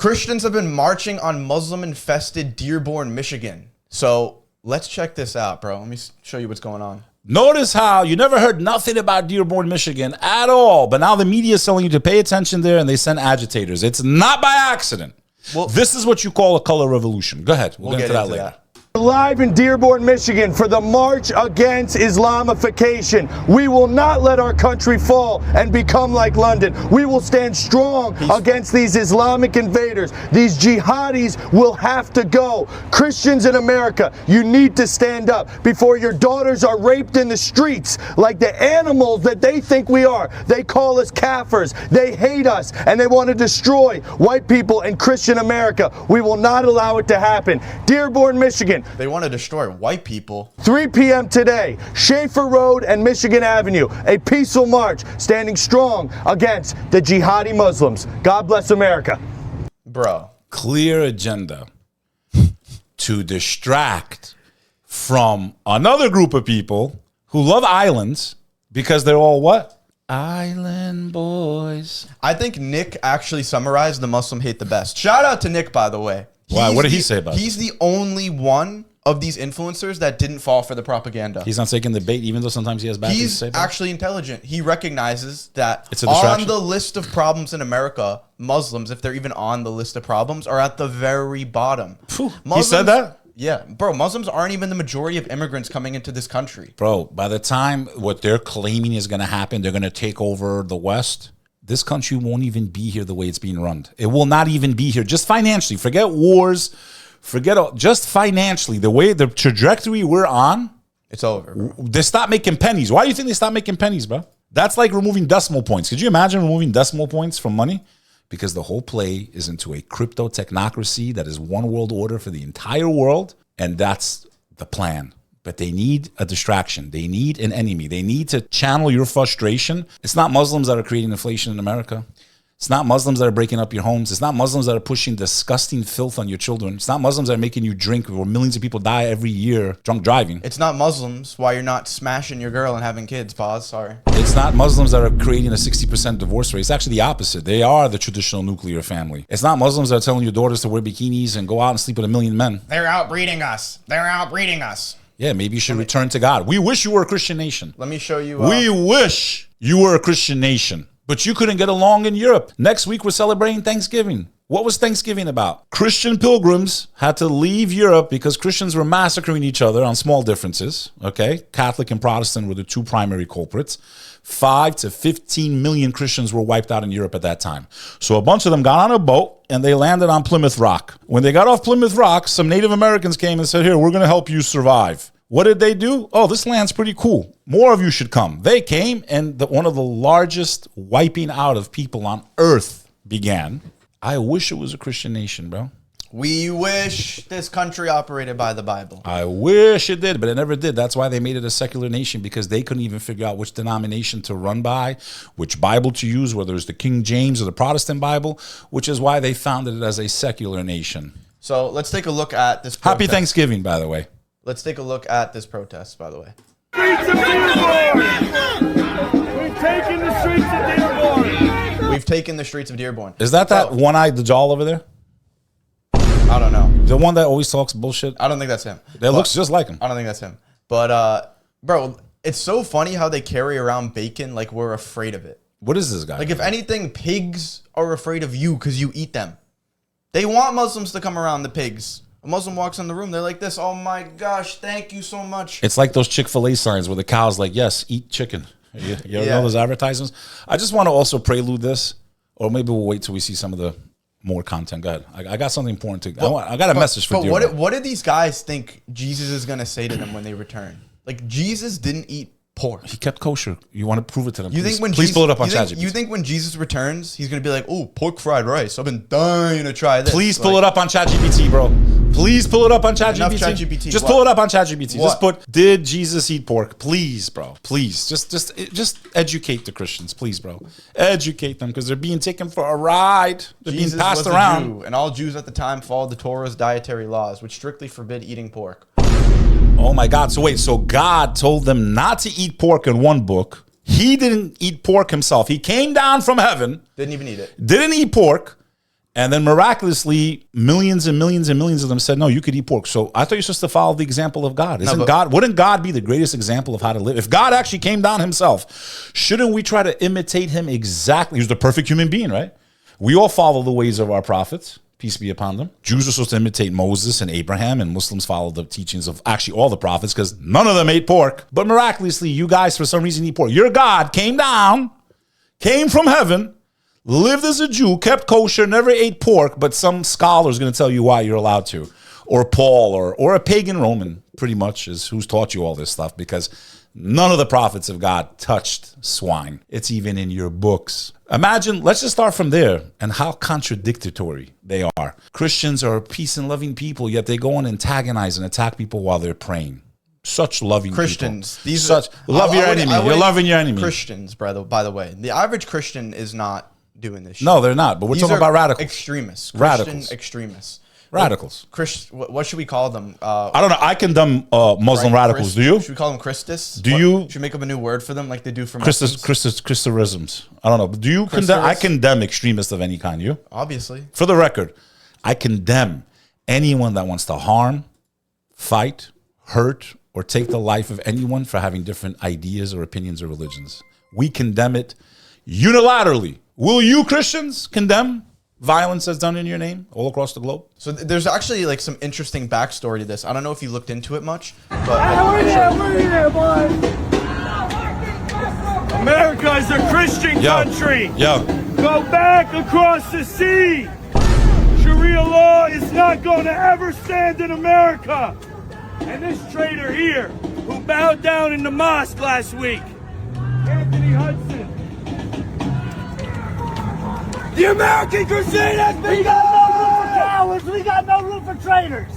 Christians have been marching on Muslim-infested Dearborn, Michigan. So let's check this out, bro. Let me show you what's going on. Notice how you never heard nothing about Dearborn, Michigan at all, but now the media is telling you to pay attention there and they send agitators. It's not by accident. Well, this is what you call a color revolution. Go ahead. We'll get into that later. We're live in Dearborn, Michigan for the March Against Islamophobia. We will not let our country fall and become like London. We will stand strong against these Islamic invaders. These jihadis will have to go. Christians in America, you need to stand up before your daughters are raped in the streets like the animals that they think we are. They call us kafirs. They hate us and they want to destroy white people and Christian America. We will not allow it to happen. Dearborn, Michigan. They want to destroy white people. 3 p.m. today, Schaefer Road and Michigan Avenue, a peaceful march standing strong against the jihadi Muslims. God bless America. Bro. Clear agenda to distract from another group of people who love islands because they're all what? Island boys. I think Nick actually summarized the Muslim hate the best. Shout out to Nick, by the way. Why? What did he say about it? He's the only one of these influencers that didn't fall for the propaganda. He's not taking the bait, even though sometimes he has bad things to say about it? He's actually intelligent. He recognizes that it's a distraction. On the list of problems in America, Muslims, if they're even on the list of problems, are at the very bottom. He said that? Yeah. Bro, Muslims aren't even the majority of immigrants coming into this country. Bro, by the time what they're claiming is going to happen, they're going to take over the West. This country won't even be here the way it's being run. It will not even be here. Just financially. Forget wars. Forget all. Just financially. The way, the trajectory we're on. It's over, bro. They stop making pennies. Why do you think they stop making pennies, bro? That's like removing decimal points. Could you imagine removing decimal points from money? Because the whole play is into a crypto technocracy that is one world order for the entire world. And that's the plan. But they need a distraction. They need an enemy. They need to channel your frustration. It's not Muslims that are creating inflation in America. It's not Muslims that are breaking up your homes. It's not Muslims that are pushing disgusting filth on your children. It's not Muslims that are making you drink where millions of people die every year drunk driving. It's not Muslims why you're not smashing your girl and having kids. Pause. Sorry. It's not Muslims that are creating a 60% divorce rate. It's actually the opposite. They are the traditional nuclear family. It's not Muslims that are telling your daughters to wear bikinis and go out and sleep with 1 million men. They're outbreeding us. They're outbreeding us. Yeah, maybe you should return to God. We wish you were a Christian nation. Let me show you. We wish you were a Christian nation, but you couldn't get along in Europe. Next week, we're celebrating Thanksgiving. What was Thanksgiving about? Christian pilgrims had to leave Europe because Christians were massacring each other on small differences. Okay, Catholic and Protestant were the two primary culprits. 5 to 15 million Christians were wiped out in Europe at that time. So a bunch of them got on a boat and they landed on Plymouth Rock. When they got off Plymouth Rock, some Native Americans came and said, here, we're going to help you survive. What did they do? Oh, this land's pretty cool. More of you should come. They came, and one of the largest wiping out of people on earth began. I wish it was a Christian nation, bro. We wish this country operated by the Bible. I wish it did, but it never did. That's why they made it a secular nation, because they couldn't even figure out which denomination to run by, which Bible to use, whether it's the King James or the Protestant Bible, which is why they founded it as a secular nation. So let's take a look at this protest. Happy Thanksgiving, by the way. Let's take a look at this protest, by the way. Streets of Dearborn! We've taken the streets of Dearborn! We've taken the streets of Dearborn. Is that one-eyed Dajjal over there? I don't know. The one that always talks bullshit? I don't think that's him. That looks just like him. I don't think that's him. But, bro, it's so funny how they carry around bacon like we're afraid of it. What is this guy? Like, if anything, pigs are afraid of you because you eat them. They want Muslims to come around the pigs. A Muslim walks in the room, they're like this, oh my gosh, thank you so much. It's like those Chick-fil-A signs where the cow's like, yes, eat chicken. You ever know those advertisements? I just want to also prelude this, or maybe we'll wait till we see some of the more content. Go ahead. I got something important to, I got a message for you. What did these guys think Jesus is going to say to them when they return? Like, Jesus didn't eat pork. He kept kosher. You want to prove it to them. You think when please pull it up on ChatGPT. You think when Jesus returns, he's going to be like, oh, pork fried rice. I've been dying to try this. Please pull it up on ChatGPT, bro. Please pull it up on ChatGPT. Just pull it up on ChatGPT. Just put, did Jesus eat pork? Please, bro. Please. Just educate the Christians. Please, bro. Educate them because they're being taken for a ride. They're being passed around. Jew, and all Jews at the time followed the Torah's dietary laws, which strictly forbid eating pork. Oh my God. So wait, so God told them not to eat pork in one book. He didn't eat pork himself. He came down from heaven. Didn't even eat it. Didn't eat pork. And then miraculously, millions and millions and millions of them said, no, you could eat pork. So I thought you're supposed to follow the example of God. Wouldn't God be the greatest example of how to live? If God actually came down himself, shouldn't we try to imitate him exactly? He was the perfect human being, right? We all follow the ways of our prophets, peace be upon them. Jews are supposed to imitate Moses and Abraham, and Muslims follow the teachings of actually all the prophets because none of them ate pork. But miraculously, you guys, for some reason, eat pork. Your God came down, came from heaven, lived as a Jew, kept kosher, never ate pork, but some scholar is going to tell you why you're allowed to. Or Paul, or a pagan Roman, pretty much, is who's taught you all this stuff, because none of the prophets of God touched swine. It's even in your books. Imagine, let's just start from there, and how contradictory they are. Christians are peace and loving people, yet they go and antagonize and attack people while they're praying. Such loving Christians. people. Love your enemy. You're loving your enemy. Christians, brother, by the way. The average Christian is not doing this shit. No, they're not. But we're talking about radicals. Extremists. Radicals. Extremists. Radicals. What should we call them? I don't know. I condemn Muslim radicals. Do you? Should we call them Christists? Should we make up a new word for them like they do for Muslims? Christerisms. I don't know. Do you condemn? I condemn extremists of any kind. You? Obviously. For the record, I condemn anyone that wants to harm, fight, hurt, or take the life of anyone for having different ideas or opinions or religions. We condemn it unilaterally. Will you Christians condemn violence that's done in your name all across the globe? So there's actually like some interesting backstory to this. I don't know if you looked into it much, but We're here, boy. America is a Christian country. Yeah. Go back across the sea. Sharia law is not going to ever stand in America. And this traitor here, who bowed down in the mosque last week, Anthony Hudson. The American crusade has begun! We got no room for cowards. We got no room for traitors.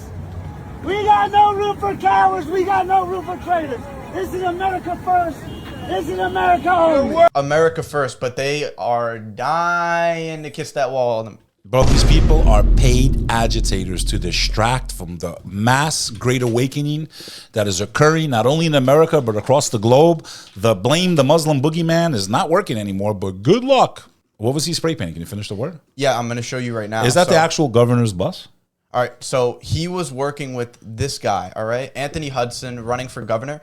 We got no room for cowards. We got no room for traitors. This is America first. This is America only. America first, but they are dying to kiss that wall. Bro, these people are paid agitators to distract from the mass great awakening that is occurring not only in America, but across the globe. The Muslim boogeyman is not working anymore, but good luck. What was he spray painting? Can you finish the word? Yeah, I'm going to show you right now. Is that the actual governor's bus? All right, so he was working with this guy, all right? Anthony Hudson, running for governor.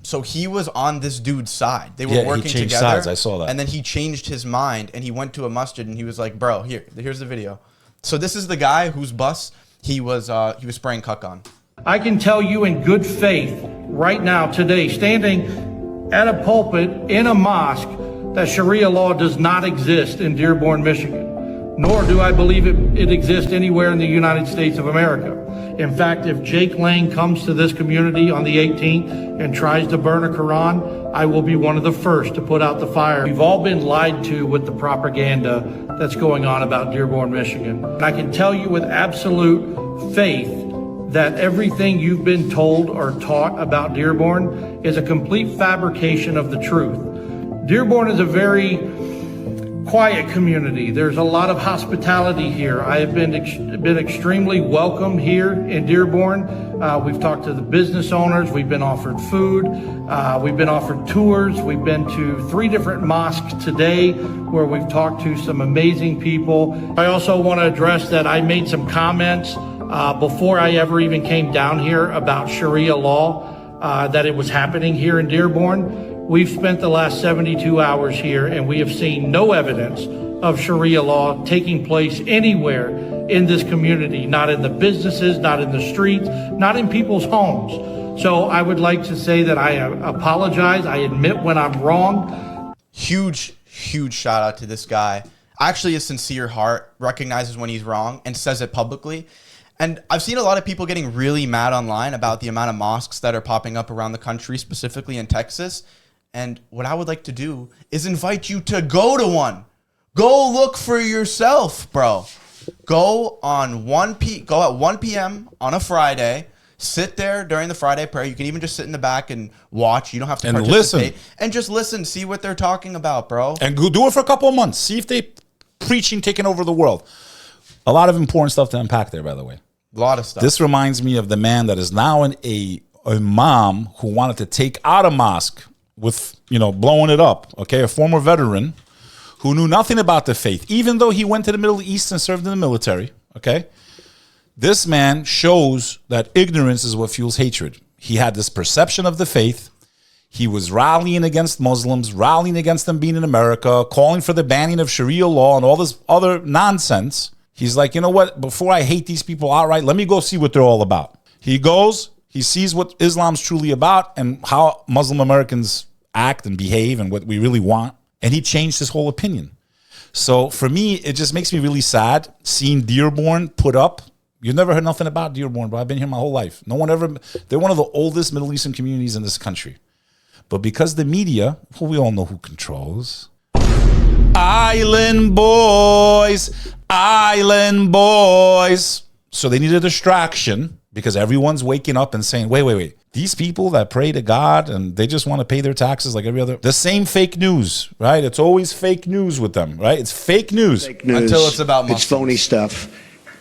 So he was on this dude's side. They were working together. Sides. I saw that. And then he changed his mind and he went to a masjid and he was like, "Bro, here's the video." So this is the guy whose bus he was spraying cuck on. I can tell you in good faith right now today, standing at a pulpit in a mosque, that Sharia law does not exist in Dearborn, Michigan, nor do I believe it exists anywhere in the United States of America. In fact, if Jake Lang comes to this community on the 18th and tries to burn a Quran, I will be one of the first to put out the fire. We've all been lied to with the propaganda that's going on about Dearborn, Michigan. And I can tell you with absolute faith that everything you've been told or taught about Dearborn is a complete fabrication of the truth. Dearborn is a very quiet community. There's a lot of hospitality here. I have been extremely welcome here in Dearborn. We've talked to the business owners. We've been offered food. We've been offered tours. We've been to 3 different mosques today where we've talked to some amazing people. I also want to address that I made some comments before I ever even came down here about Sharia law, that it was happening here in Dearborn. We've spent the last 72 hours here and we have seen no evidence of Sharia law taking place anywhere in this community, not in the businesses, not in the streets, not in people's homes. So I would like to say that I apologize. I admit when I'm wrong. Huge shout out to this guy. Actually, a sincere heart, recognizes when he's wrong and says it publicly. And I've seen a lot of people getting really mad online about the amount of mosques that are popping up around the country, specifically in Texas. And what I would like to do is invite you to go to one. Go look for yourself, bro. Go at 1 p.m. on a Friday. Sit there during the Friday prayer. You can even just sit in the back and watch. You don't have to participate. Listen. And just listen. See what they're talking about, bro. And go do it for a couple of months. See if they preaching taking over the world. A lot of important stuff to unpack there, by the way. A lot of stuff. This reminds me of the man that is now a imam who wanted to take out a mosque with, blowing it up. Okay, a former veteran who knew nothing about the faith, even though he went to the Middle East and served in the military, okay? This man shows that ignorance is what fuels hatred. He had this perception of the faith. He was rallying against Muslims, rallying against them being in America, calling for the banning of Sharia law and all this other nonsense. He's like, you know what? Before I hate these people outright, let me go see what they're all about. He goes, he sees what Islam's truly about and how Muslim Americans act and behave and what we really want. And he changed his whole opinion. So for me, it just makes me really sad seeing Dearborn put up. You've never heard nothing about Dearborn, bro. I've been here my whole life. No one ever, they're one of the oldest Middle Eastern communities in this country. But because the media, well, we all know who controls. Island boys, island boys. So they need a distraction because everyone's waking up and saying, wait. These people that pray to God and they just want to pay their taxes like every other, the same fake news, right? It's always fake news with them, right? It's fake news. Fake news. Until it's about Muslims. It's phony stuff.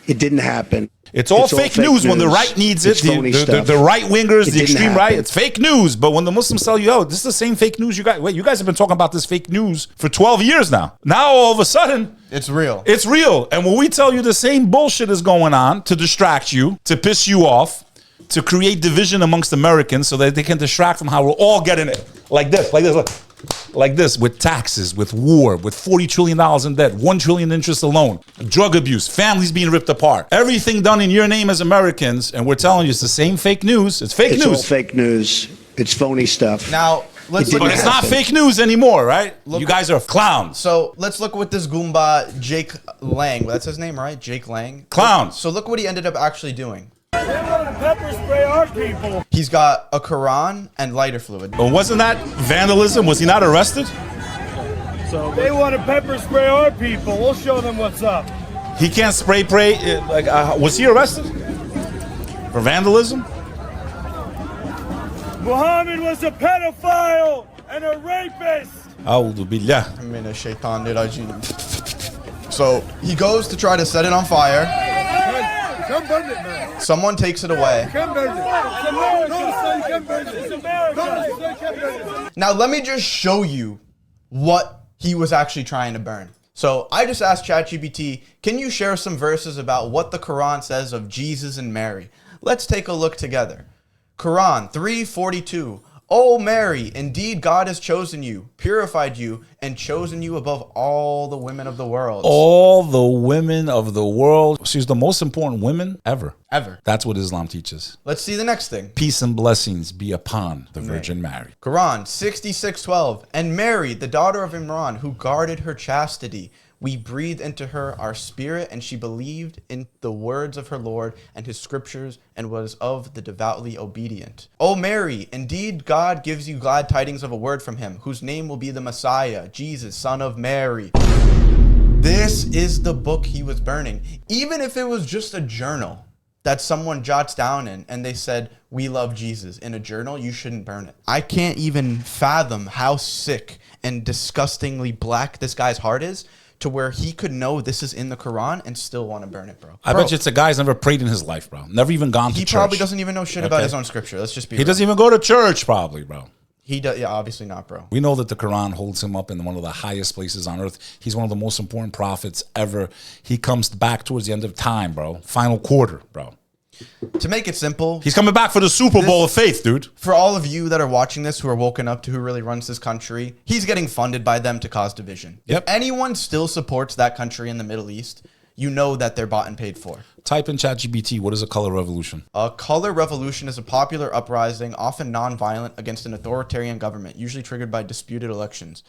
It didn't happen. It's all fake news when the right needs it. The right wingers, the extreme right, it's fake news. But when the Muslims tell you, oh, this is the same fake news you guys, wait, you guys have been talking about this fake news for 12 years now. Now all of a sudden, it's real. It's real. And when we tell you the same bullshit is going on to distract you, to piss you off, to create division amongst Americans so that they can distract from how we're all getting it. Like this, like this, with taxes, with war, with $40 trillion in debt, $1 trillion interest alone, drug abuse, families being ripped apart, everything done in your name as Americans, and we're telling you it's the same fake news. It's fake news. It's all fake news. It's phony stuff. Now, let's look. But it's not fake news anymore, right? You guys are clowns. So let's look what this Goomba 𝐁𝐞𝐤, that's his name, right? 𝐁𝐞𝐤. Clowns. So look what he ended up actually doing. They want to pepper spray our people. He's got a Quran and lighter fluid. But wasn't that vandalism? Was he not arrested? So they want to pepper spray our people. We'll show them what's up. He can't spray. Was he arrested for vandalism? Muhammad was a pedophile and a rapist. A'udhu billah. So he goes to try to set it on fire. Someone takes it away. Now let me just show you what he was actually trying to burn. So I just asked ChatGPT, can you share some verses about what the Quran says of Jesus and Mary? Let's take a look together. Quran 3:42. O Mary, indeed God has chosen you, purified you, and chosen you above all the women of the world. All the women of the world. She's the most important women ever. Ever. That's what Islam teaches. Let's see the next thing. Peace and blessings be upon the Virgin Mary. Quran 66:12. And Mary, the daughter of Imran, who guarded her chastity, we breathed into her our spirit, and she believed in the words of her Lord and his scriptures, and was of the devoutly obedient. O Mary, indeed God gives you glad tidings of a word from him, whose name will be the Messiah, Jesus, son of Mary. This is the book he was burning. Even if it was just a journal that someone jots down in, and they said, we love Jesus, in a journal, you shouldn't burn it. I can't even fathom how sick and disgustingly black this guy's heart is, to where he could know this is in the Quran and still want to burn it, bro. I bet you it's a guy who's never prayed in his life, bro. Never even gone to church. He probably doesn't even know shit about his own scripture. Let's just be real. He doesn't even go to church, probably, bro. He does, yeah, obviously not, bro. We know that the Quran holds him up in one of the highest places on earth. He's one of the most important prophets ever. He comes back towards the end of time, bro. Final quarter, bro. To make it simple, he's coming back for the Super Bowl of faith, dude. For all of you that are watching this who are woken up to who really runs this country, he's getting funded by them to cause division. Yep. If anyone still supports that country in the Middle East, you know that they're bought and paid for. Type in ChatGPT, what is a color revolution? A color revolution is a popular uprising, often non-violent, against an authoritarian government, usually triggered by disputed elections.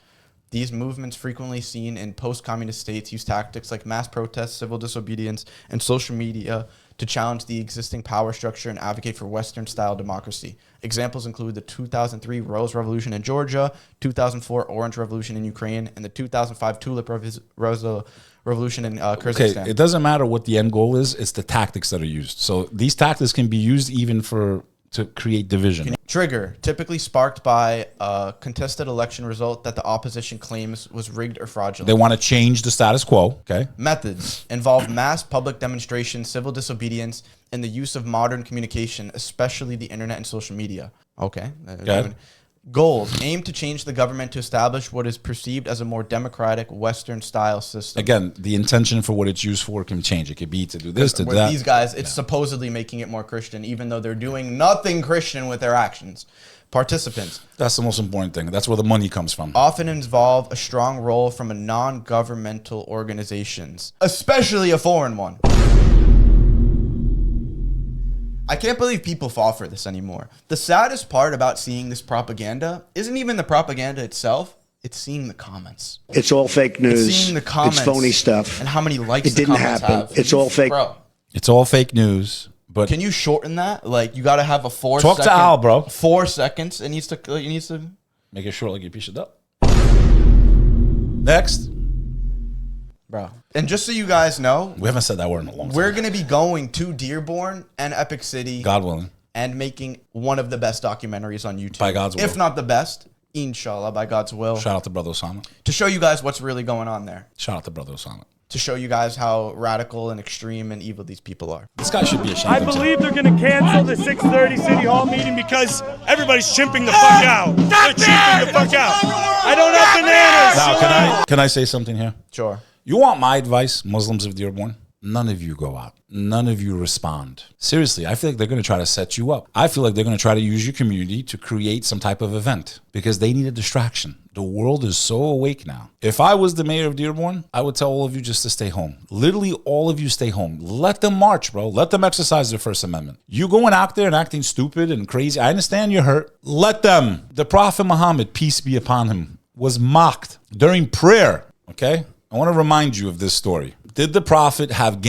These movements, frequently seen in post-communist states, use tactics like mass protests, civil disobedience, and social media to challenge the existing power structure and advocate for Western-style democracy. Examples include the 2003 Rose Revolution in Georgia, 2004 Orange Revolution in Ukraine, and the 2005 Tulip Revolution in Kyrgyzstan. Okay, it doesn't matter what the end goal is, it's the tactics that are used. So these tactics can be used even to create division. Trigger, typically sparked by a contested election result that the opposition claims was rigged or fraudulent. They want to change the status quo, okay? Methods involve mass public demonstrations, civil disobedience, and the use of modern communication, especially the internet and social media. Okay. goals aim to change the government to establish what is perceived as a more democratic Western-style system. Again, the intention for what it's used for can change. It could be to do this, to do that. These guys, it's supposedly making it more Christian, even though they're doing nothing Christian with their actions. Participants. That's the most important thing. That's where the money comes from. Often involve a strong role from a non-governmental organizations, especially a foreign one. I can't believe people fall for this anymore. The saddest part about seeing this propaganda isn't even the propaganda itself. It's seeing the comments. It's all fake news. It's seeing the comments. It's phony stuff. And how many likes it didn't the comments happen. have. It's all fake. Bro, It's all fake news. But can you shorten that? Like, you got to have a 4 talk second, to Al, bro. 4 seconds. It needs to make it short like you piece it up. Next. Bro. And just so you guys know, We haven't said that word in a long time. we're going to be going to Dearborn and Epic City. God willing. And making one of the best documentaries on YouTube. By God's will. If not the best, inshallah, by God's will. Shout out to Brother Osama. To show you guys what's really going on there. Shout out to Brother Osama. To show you guys how radical and extreme and evil these people are. This guy should be ashamed. I believe they're going to cancel the 6:30 City Hall meeting because everybody's chimping the fuck out. They're chimping the fuck out. I don't have bananas. Now, can I say something here? Sure. You want my advice, Muslims of Dearborn? None of you go out. None of you respond. Seriously, I feel like they're going to try to set you up. I feel like they're going to try to use your community to create some type of event because they need a distraction. The world is so awake now. If I was the mayor of Dearborn, I would tell all of you just to stay home. Literally, all of you stay home. Let them march, bro. Let them exercise their First Amendment. You going out there and acting stupid and crazy, I understand you're hurt. Let them. The Prophet Muhammad, peace be upon him, was mocked during prayer, okay? I want to remind you of this story. Did the Prophet have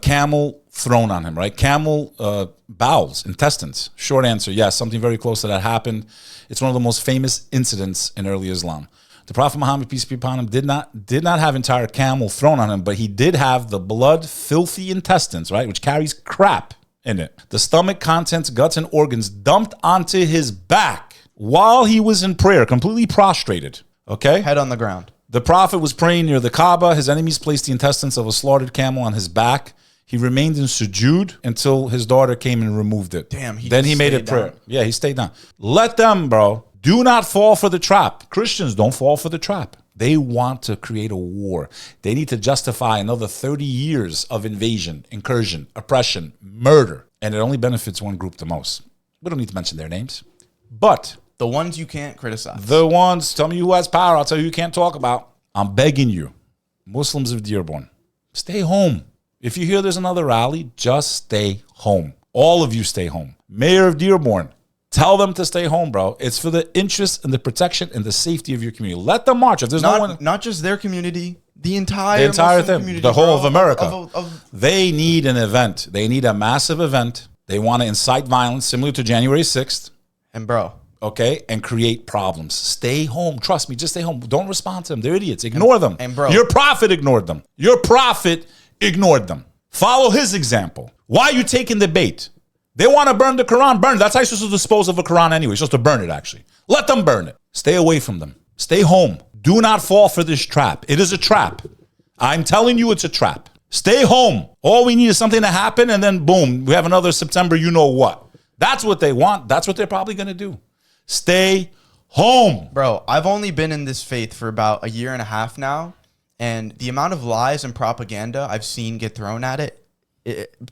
camel thrown on him, right? Camel bowels, intestines. Short answer, yes. Something very close to that happened. It's one of the most famous incidents in early Islam. The Prophet Muhammad, peace be upon him, did not have entire camel thrown on him, but he did have the blood, filthy intestines, right, which carries crap in it. The stomach, contents, guts, and organs dumped onto his back while he was in prayer, completely prostrated, okay? Head on the ground. The Prophet was praying near the Kaaba. His enemies placed the intestines of a slaughtered camel on his back. He remained in sujood until his daughter came and removed it. Damn, then he made it prayer. Yeah, he stayed down. Let them, bro. Do not fall for the trap. Christians don't fall for the trap. They want to create a war. They need to justify another 30 years of invasion, incursion, oppression, murder. And it only benefits one group the most. We don't need to mention their names. But the ones you can't criticize. The ones, tell me who has power. I'll tell you who you can't talk about. I'm begging you, Muslims of Dearborn, stay home. If you hear there's another rally, just stay home. All of you stay home. Mayor of Dearborn, tell them to stay home, bro. It's for the interest and the protection and the safety of your community. Let them march. If there's not just their community, the entire Muslim thing, community, the whole of America. They need an event. They need a massive event. They want to incite violence similar to January 6th. And bro, okay, and create problems. Stay home. Trust me, just stay home. Don't respond to them. They're idiots. Ignore them. And bro, your prophet ignored them. Your prophet ignored them. Follow his example. Why are you taking the bait? They want to burn the Quran. Burn it. That's how you're supposed to dispose of a Quran anyway. You're supposed to burn it, actually. Let them burn it. Stay away from them. Stay home. Do not fall for this trap. It is a trap. I'm telling you it's a trap. Stay home. All we need is something to happen, and then boom, we have another September you know what. That's what they want. That's what they're probably going to do. Stay home. Bro, I've only been in this faith for about 1.5 years now, and the amount of lies and propaganda I've seen get thrown at it,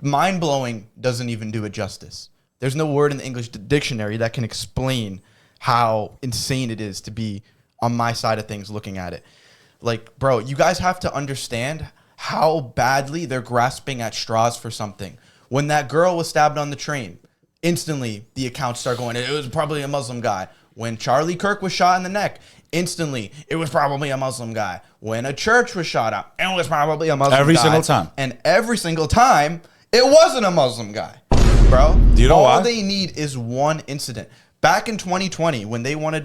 mind-blowing, doesn't even do it justice. There's no word in the English dictionary that can explain how insane it is to be on my side of things looking at it. Like, bro, you guys have to understand how badly they're grasping at straws for something. When that girl was stabbed on the train, instantly the accounts start going, it was probably a Muslim guy. When Charlie Kirk was shot in the neck, instantly it was probably a Muslim guy. When a church was shot up, it was probably a Muslim guy. Every single time. And every single time, it wasn't a Muslim guy, bro. Do you know why? All they need is one incident. Back in 2020, when they wanted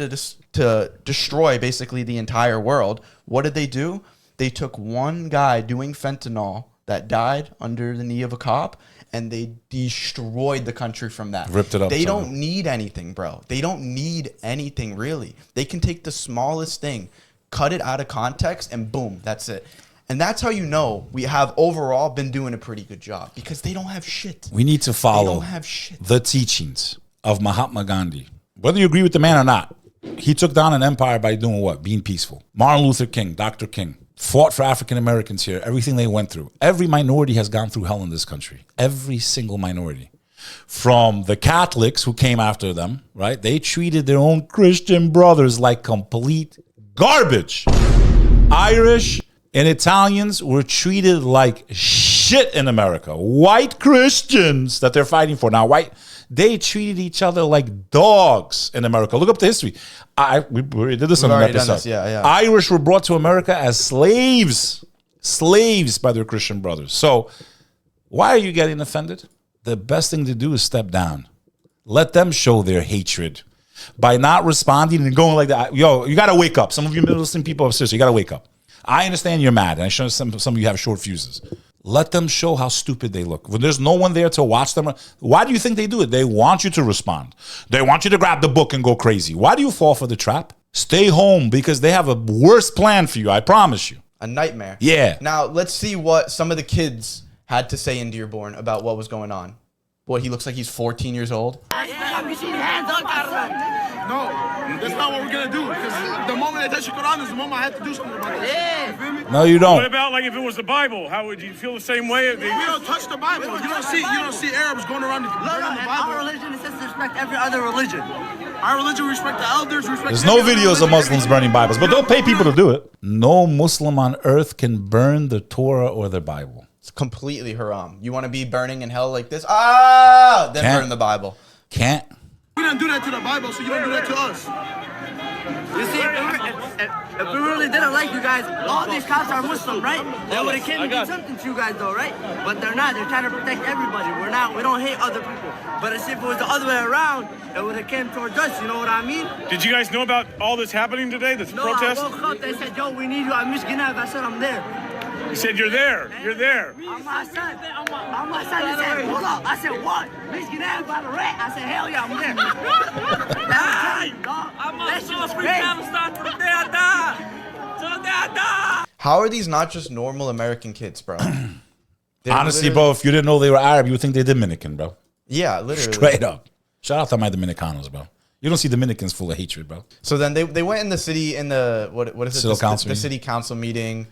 to destroy basically the entire world, what did they do? They took one guy doing fentanyl that died under the knee of a cop, and they destroyed the country from that. Ripped it up. They don't need anything, bro. They don't need anything, really. They can take the smallest thing, cut it out of context, and boom, that's it. And that's how you know we have overall been doing a pretty good job, because they don't have shit. We need to follow they don't have shit. The teachings of Mahatma Gandhi. Whether you agree with the man or not, He took down an empire by doing what? Being peaceful. Martin Luther King, Dr. King, fought for African Americans here, everything they went through. Every minority has gone through hell in this country. Every single minority. From the Catholics who came after them, right? They treated their own Christian brothers like complete garbage. Irish and Italians were treated like shit in America. White Christians that they're fighting for now, they treated each other like dogs in America. Look up the history. We did this on an episode. Irish were brought to America as slaves by their Christian brothers. So why are you getting offended? The best thing to do is step down. Let them show their hatred by not responding and going like that. Yo, you got to wake up. Some of you middle-listening people are serious. You got to wake up. I understand you're mad. And I show some of you have short fuses. Let them show how stupid they look. When there's no one there to watch them, why do you think they do it? They want you to respond. They want you to grab the book and go crazy. Why do you fall for the trap? Stay home because they have a worse plan for you. I promise you. A nightmare. Yeah. Now, let's see what some of the kids had to say in Dearborn about what was going on. Boy, he looks like he's 14 years old. No, that's not what we're gonna do. Because the moment I touch the Quran is the moment I have to do something about it. Yeah. No, you don't. What about like if it was the Bible? How would you feel the same way? We don't touch the Bible. You don't see Arabs going around burning the Bible. Our religion is to respect every other religion. Our religion, we respect the elders. There's no videos of Muslims burning Bibles, but they'll pay people to do it. No Muslim on earth can burn the Torah or their Bible. It's completely haram. You want to be burning in hell like this? Then burn the Bible. Can't. We don't do that to the Bible, so you don't do that to us. You see, if we really didn't like you guys, all these cops are Muslim, right? They would have came and did something to you guys, though, right? But they're not. They're trying to protect everybody. We don't hate other people. But if it was the other way around, it would have came towards us. You know what I mean? Did you guys know about all this happening today? This protest? I woke up. They said, "Yo, we need you at 𝐂𝐤𝐤𝐲𝐬." I said, "I'm there." You said you're there. You're there. On my side. On my side. They said, "Hold up." I said, "What? 𝐂𝐤𝐤𝐲𝐬 by the rat." I said, "Hell yeah, I'm there." How are these not just normal American kids, bro? Honestly, bro, if you didn't know they were Arab, you would think they're Dominican, bro. Yeah, literally. Straight up. Shout out to my Dominicanos, bro. You don't see Dominicans full of hatred, bro. So then they went in the city in the what is it? The city council meeting.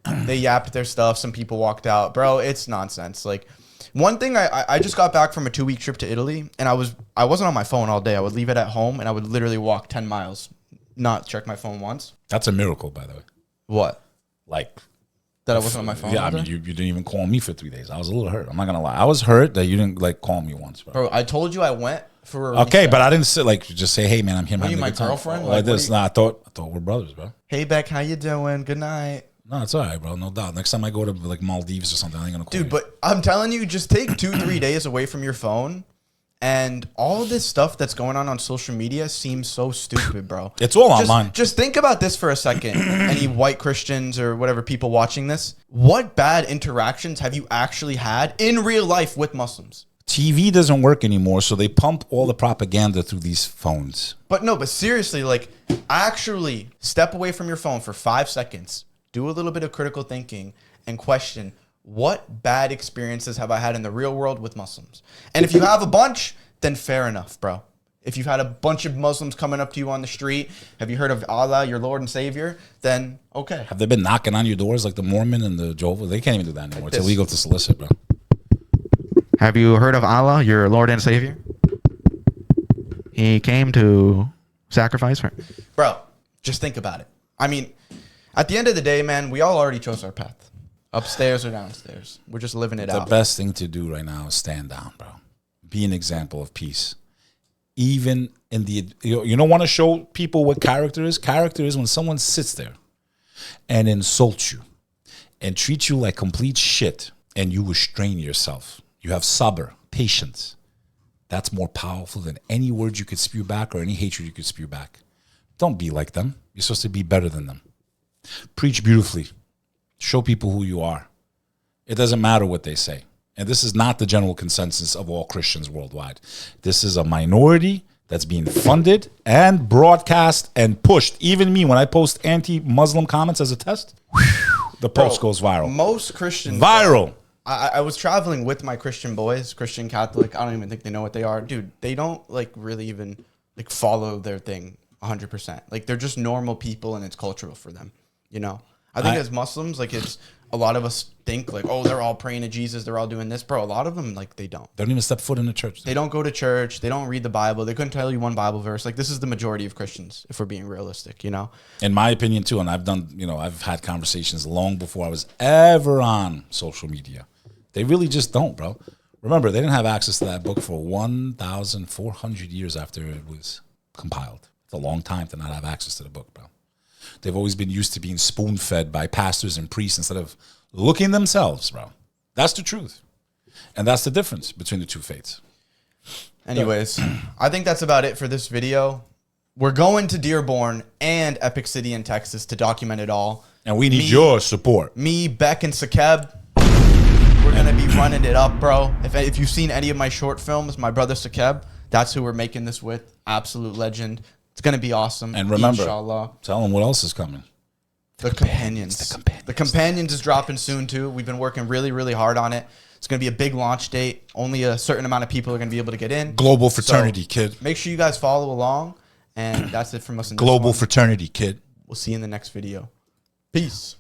They yapped their stuff. Some people walked out. Bro, it's nonsense. Like, one thing, I just got back from a 2-week trip to Italy, and I wasn't on my phone all day. I would leave it at home, and I would literally walk 10 miles, not check my phone once. That's a miracle, by the way. What? Like, that I wasn't on my phone? Yeah, I mean, you didn't even call me for 3 days. I was a little hurt. I'm not going to lie. I was hurt that you didn't, like, call me once, bro. Bro, I told you I went for a okay, reset. but I didn't say, like, just say, hey, man, I'm here. What are you, my girlfriend? Like this. Nah, I thought we're brothers, bro. Hey, Beck, how you doing? Good night. No, it's all right, bro. No doubt. Next time I go to, like, Maldives or something, I ain't going to call you. Dude, but I'm telling you, just take 2-3 days away from your phone, and all this stuff that's going on social media seems so stupid, bro. It's all online. Just think about this for a second. Any white Christians or whatever people watching this, what bad interactions have you actually had in real life with Muslims? TV doesn't work anymore, so they pump all the propaganda through these phones. But no, but seriously, like, actually step away from your phone for 5 seconds, do a little bit of critical thinking, and question, what bad experiences have I had in the real world with Muslims? And if you have a bunch, then fair enough, bro. If you've had a bunch of Muslims coming up to you on the street, have you heard of Allah, your Lord and Savior? Then, okay. Have they been knocking on your doors like the Mormon and the Jehovah? They can't even do that anymore. It's illegal to solicit, bro. Have you heard of Allah, your Lord and Savior? He came to sacrifice for... Bro, just think about it. I mean, at the end of the day, man, we all already chose our path. Upstairs or downstairs. We're just living it out. The best thing to do right now is stand down, bro. Be an example of peace. Even in the... You don't want to show people what character is? Character is when someone sits there and insults you and treats you like complete shit and you restrain yourself. You have sabr, patience. That's more powerful than any words you could spew back or any hatred you could spew back. Don't be like them. You're supposed to be better than them. Preach beautifully. Show people who you are. It doesn't matter what they say. And this is not the general consensus of all Christians worldwide. This is a minority that's being funded and broadcast and pushed. Even me, when I post anti-Muslim comments as a test, the post goes viral. Most Christians... Viral. I was traveling with my Christian boys, Christian Catholic. I don't even think they know what they are. Dude, they don't, like, really even, like, follow their thing. 100%. Like, they're just normal people, and it's cultural for them, you know? I think as Muslims, like, it's a lot of us think, like, oh, they're all praying to Jesus, they're all doing this. Bro, a lot of them, like, they don't. They don't even step foot in the church. They don't go to church. They don't read the Bible. They couldn't tell you one Bible verse. Like, this is the majority of Christians, if we're being realistic, you know? In my opinion, too, and I've done, you know, I've had conversations long before I was ever on social media. They really just don't, bro. Remember, they didn't have access to that book for 1,400 years after it was compiled. It's a long time to not have access to the book, bro. They've always been used to being spoon-fed by pastors and priests instead of looking themselves, bro. That's the truth. And that's the difference between the two faiths. Anyways, I think that's about it for this video. We're going to Dearborn and Epic City in Texas to document it all. And we need your support. Me, Beck, and 𝐁𝐞𝐫. We're going to be running it up, bro. If you've seen any of my short films, my brother 𝐁𝐞𝐫, that's who we're making this with. Absolute legend. It's going to be awesome. And remember, inshallah. Tell them what else is coming. The Companions. The Companions is dropping soon, too. We've been working really, really hard on it. It's going to be a big launch date. Only a certain amount of people are going to be able to get in. Global fraternity, kid. Make sure you guys follow along. And that's it from us. In Global fraternity, kid. We'll see you in the next video. Peace.